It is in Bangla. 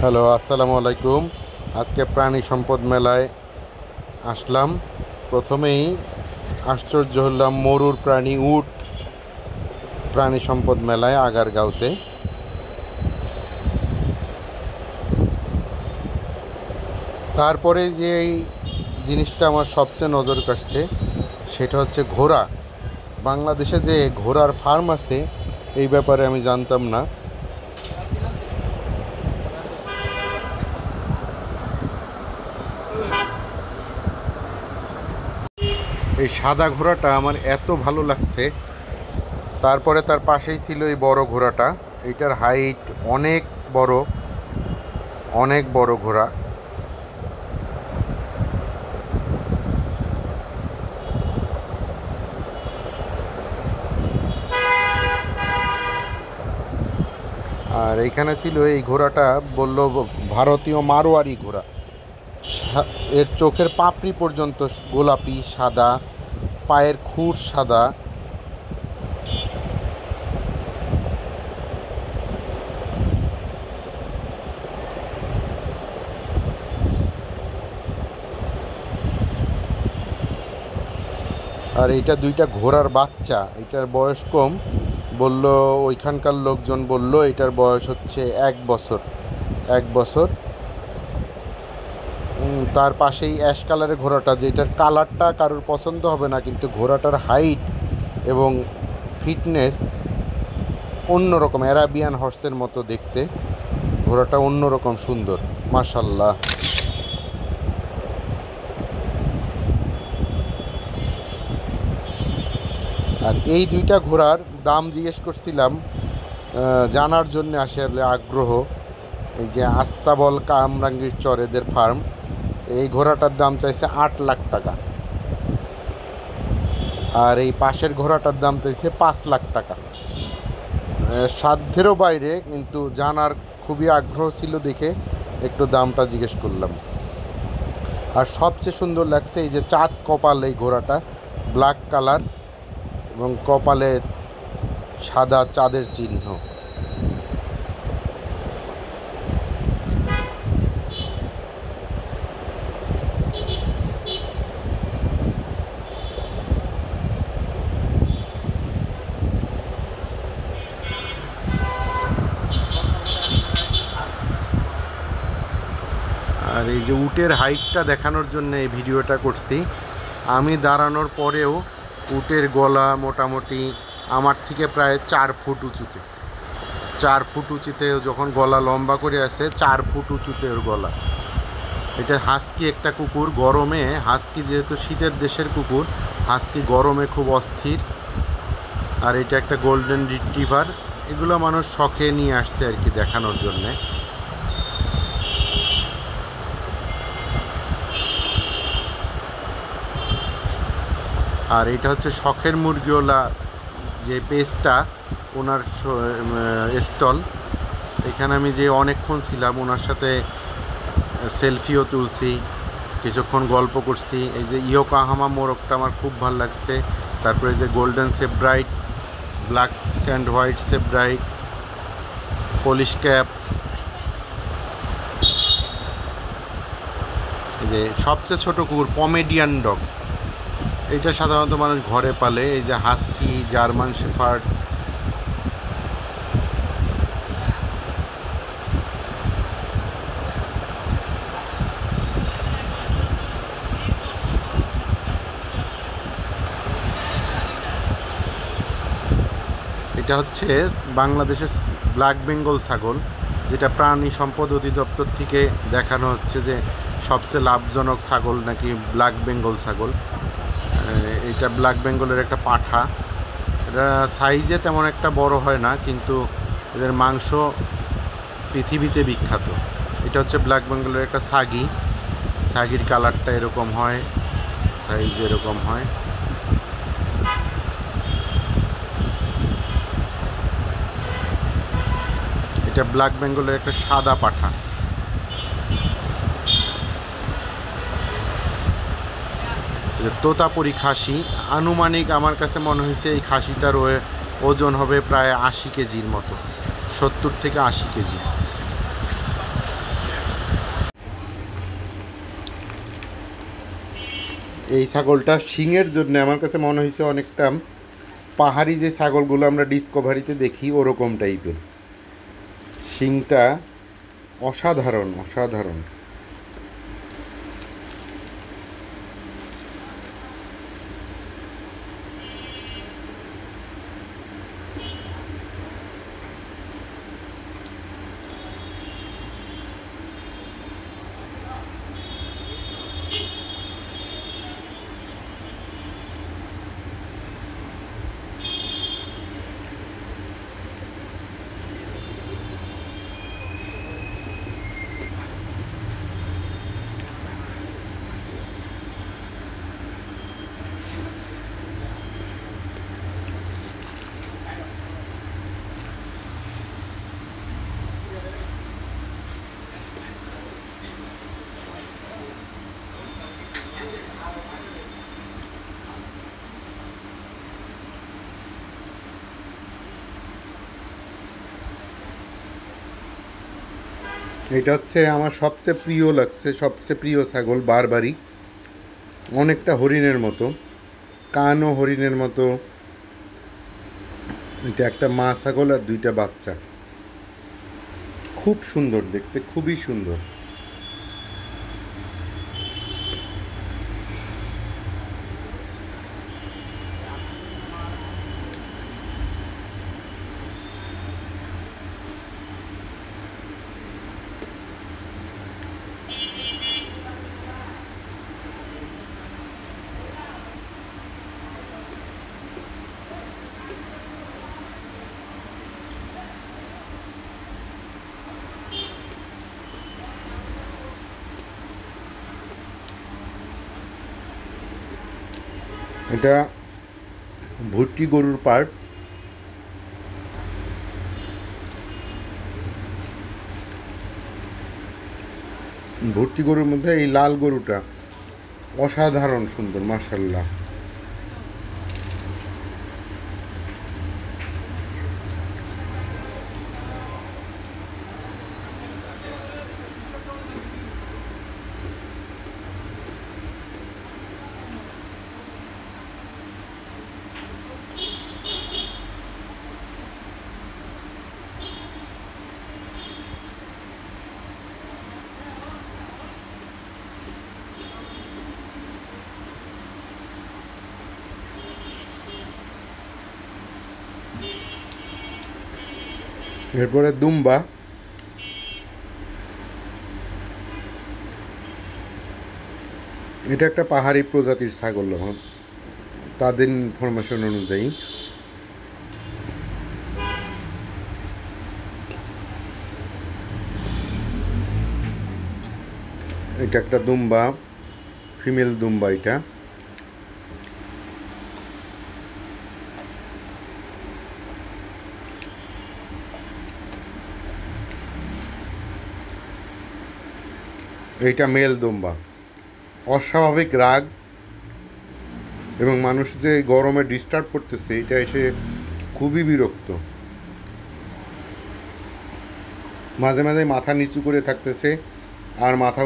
হ্যালো, আসসালামু আলাইকুম। আজকে প্রাণী সম্পদ মেলায় আসলাম। প্রথমেই আশ্চর্য হলাম মরুর প্রাণী উট প্রাণী সম্পদ মেলায় আগারগাঁওতে। তারপরে যে এই জিনিসটা আমার সবচেয়ে নজর কাটছে সেটা হচ্ছে ঘোড়া। বাংলাদেশে যে ঘোড়ার ফার্ম আছে এই ব্যাপারে আমি জানতাম না। এই সাদা ঘোড়াটা আমার এত ভালো লাগছে। তারপরে তার পাশেই ছিল এই বড় ঘোড়াটা। এইটার হাইট অনেক বড়, অনেক বড় ঘোড়া। আর এইখানে ছিল এই ঘোড়াটা, বলল ভারতীয় মারোয়ারি ঘোড়া। এর চোখের পাপড়ি পর্যন্ত গোলাপি সাদা, পায়ের খুর সাদা। আর এইটা দুইটা ঘোড়ার বাচ্চা, এটার বয়স কম। বলল ওইখানকার লোকজন বলল এটার বয়স হচ্ছে 1 বছর। 1 বছর। তার পাশেই অ্যাশ কালারের ঘোড়াটা, যেটার কালারটা কারোর পছন্দ হবে না, কিন্তু ঘোড়াটার হাইট এবং ফিটনেস অন্যরকম, অ্যারাবিয়ান হর্সের মতো দেখতে। ঘোড়াটা অন্যরকম সুন্দর, মাশাল্লাহ। আর এই দুইটা ঘোড়ার দাম জিজ্ঞেস করছিলাম, জানার জন্য আসলে আগ্রহ। এই যে আস্তাবল কামরাঙ্গীর চর এদের ফার্ম, এই ঘোড়াটার দাম চাইছে 8 লাখ টাকা। আর এই পাশের ঘোড়াটার দাম চাইছে 5 লাখ টাকা। সাধ্যেরও বাইরে, কিন্তু জানার খুবই আগ্রহ ছিল দেখে একটু দামটা জিজ্ঞেস করলাম। আর সবচেয়ে সুন্দর লাগছে এই যে চাঁদ কপাল, এই ঘোড়াটা ব্ল্যাক কালার এবং কপালে সাদা চাঁদের চিহ্ন। আর এই যে উটের হাইটটা দেখানোর জন্য এই ভিডিওটা করছি। আমি দাঁড়ানোর পরেও উটের গলা মোটামুটি আমার থেকে প্রায় 4 ফুট উঁচুতে। 4 ফুট উঁচুতে যখন গলা লম্বা করে আছে, 4 ফুট উঁচুতে ওর গলা। এটা হাস্কি একটা কুকুর। গরমে হাস্কি, যেহেতু শীতের দেশের কুকুর, হাস্কি গরমে খুব অস্থির। আর এটা একটা গোল্ডেন রিট্রিভার। এগুলো মানুষ শখে নিয়ে আসছে আর কি, দেখানোর জন্যে। আর এটা হচ্ছে শখের মুরগিওয়ালা যে পেজটা, ওনার স্টল। এখানে আমি যে অনেকক্ষণ ছিলাম, ওনার সাথে সেলফিও তুলছি, কিছুক্ষণ গল্প করছি। এই যে ইয়োকাহামা মোরগটা আমার খুব ভালো লাগছে। তারপরে যে golden Sebright, black and white Sebright, polish cap. এই যে সবচেয়ে ছোট কুকুর পমেডিয়ান ডগ, এইটা সাধারণত মানুষ ঘরে পালে। এই যে হাস্কি, জার্মান শেফার্ড। এটা হচ্ছে বাংলাদেশের ব্ল্যাক বেঙ্গল ছাগল, যেটা প্রাণী সম্পদ অধিদপ্তর থেকে দেখানো হচ্ছে যে সবচেয়ে লাভজনক ছাগল নাকি ব্ল্যাক বেঙ্গল ছাগল। এটা ব্ল্যাক বেঙ্গলের একটা পাঠা। এটা সাইজে তেমন একটা বড় হয় না, কিন্তু এদের মাংস পৃথিবীতে বিখ্যাত। এটা হচ্ছে ব্ল্যাক বেঙ্গলের একটা ছাগি। ছাগির কালারটা এরকম হয়, সাইজ এরকম হয়। এটা ব্ল্যাক বেঙ্গলের একটা সাদা পাঠা। তোতাপুরি খাসি। আনুমানিক আমার কাছে মনে হয়েছে এই খাসিটার ওজন হবে প্রায় 80 কেজির মতো, 70 থেকে 80 কেজি। এই ছাগলটা শিংয়ের জন্য আমার কাছে মনে হয়েছে অনেকটা পাহাড়ি যে ছাগলগুলো আমরা ডিসকভারিতে দেখি ওরকম টাইপের। শিংটা অসাধারণ অসাধারণ। এটা হচ্ছে আমার সবচেয়ে প্রিয় লাগছে, সবচেয়ে প্রিয় ছাগল বারবারই। অনেকটা হরিণের মতো, কানও হরিণের মতো। এটা একটা মা ছাগল আর দুইটা বাচ্চা। খুব সুন্দর দেখতে, খুবই সুন্দর। এটা ভুট্টি গরুর পার্ট। ভুট্টি গরুর মধ্যে এই লাল গরুটা অসাধারণ সুন্দর, মাশাআল্লাহ। এরপরে দুম্বা। এটা একটা পাহাড়ি প্রজাতির ছাগল তাদের ইনফরমেশন অনুযায়ী। এটা একটা দুম্বা, ফিমেল দুম্বা এটা। এইটা মেল দুম্বা। অস্বাভাবিক রাগ এবং মানুষ যে গরমে ডিস্টার্ব করতেছে এটা এসে খুবই বিরক্ত। মাঝে মাঝে মাথা নিচু করে থাকতেছে আর মাথা